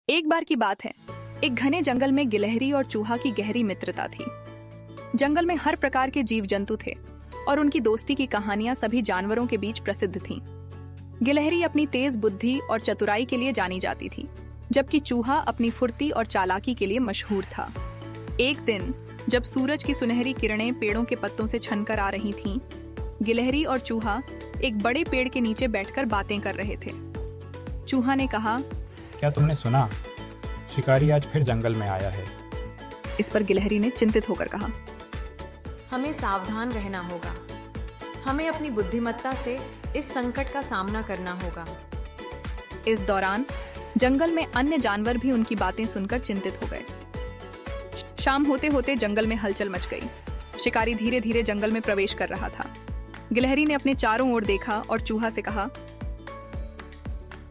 एक बार की बात है, एक घने जंगल में गिलहरी और चूहा की गहरी मित्रता थी। जंगल में हर प्रकार के जीव जंतु थे और उनकी दोस्ती की कहानियां सभी जानवरों के बीच प्रसिद्ध थीं। गिलहरी अपनी तेज बुद्धि और चतुराई के लिए जानी जाती थी, जबकि चूहा अपनी फुर्ती और चालाकी के लिए मशहूर था। एक दिन जब सूरज की सुनहरी किरणें पेड़ों के पत्तों से छनकर आ रही थीं, गिलहरी और चूहा एक बड़े पेड़ के नीचे बैठकर बातें कर रहे थे। चूहा ने कहा, क्या तुमने सुना? शिकारी आज फिर जंगल में आया है। इस पर गिलहरी ने चिंतित होकर कहा, हमें सावधान रहना होगा। हमें अपनी बुद्धिमत्ता से इस संकट का सामना करना होगा। इस दौरान जंगल में अन्य जानवर भी उनकी बातें सुनकर चिंतित हो गए। शाम होते होते जंगल में हलचल मच गई। शिकारी धीरे धीरे जंगल में प्रवेश कर रहा था। गिलहरी ने अपने चारों ओर देखा और चूहा से कहा,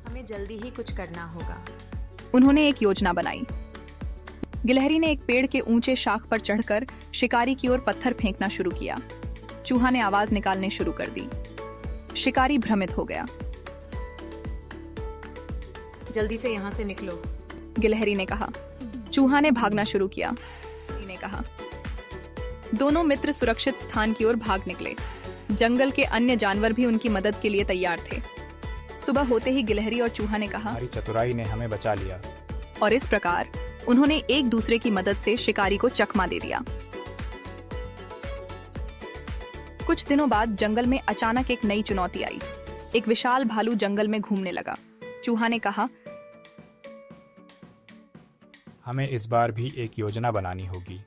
हमें जल्दी ही कुछ करना होगा। उन्होंने एक योजना बनाई। गिलहरी ने एक पेड़ के ऊंचे शाख पर चढ़कर शिकारी की ओर पत्थर फेंकना शुरू किया। चूहा ने आवाज निकालने शुरू कर दी। शिकारी भ्रमित हो गया। जल्दी से यहाँ से निकलो, गिलहरी ने कहा। चूहा ने भागना शुरू किया। गिलहरी ने कहा। दोनों मित्र सुरक्षित स्थान की ओर भाग निकले। जंगल के अन्य जानवर भी उनकी मदद के लिए तैयार थे। सुबह होते ही गिलहरी और चूहा ने कहा, हमारी चतुराई ने हमें बचा लिया। और इस प्रकार उन्होंने एक दूसरे की मदद से शिकारी को चकमा दे दिया। कुछ दिनों बाद जंगल में अचानक एक नई चुनौती आई। एक विशाल भालू जंगल में घूमने लगा। चूहा ने कहा, हमें इस बार भी एक योजना बनानी होगी।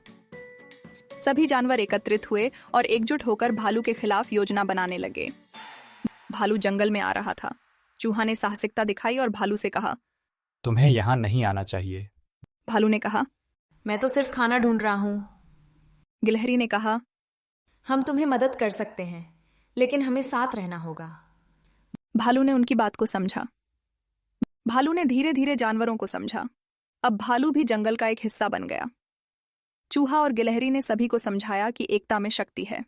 सभी जानवर एकत्रित हुए और एकजुट होकर भालू के खिलाफ योजना बनाने लगे। भालू जंगल में आ रहा था। चूहा ने साहसिकता दिखाई और भालू से कहा, तुम्हें यहाँ नहीं आना चाहिए। भालू ने कहा, मैं तो सिर्फ खाना ढूंढ रहा हूँ। गिलहरी ने कहा, हम तुम्हें मदद कर सकते हैं, लेकिन हमें साथ रहना होगा। भालू ने उनकी बात को समझा। भालू ने धीरे धीरे जानवरों को समझा। अब भालू भी जंगल का एक हिस्सा बन गया। चूहा और गिलहरी ने सभी को समझाया कि एकता में शक्ति है।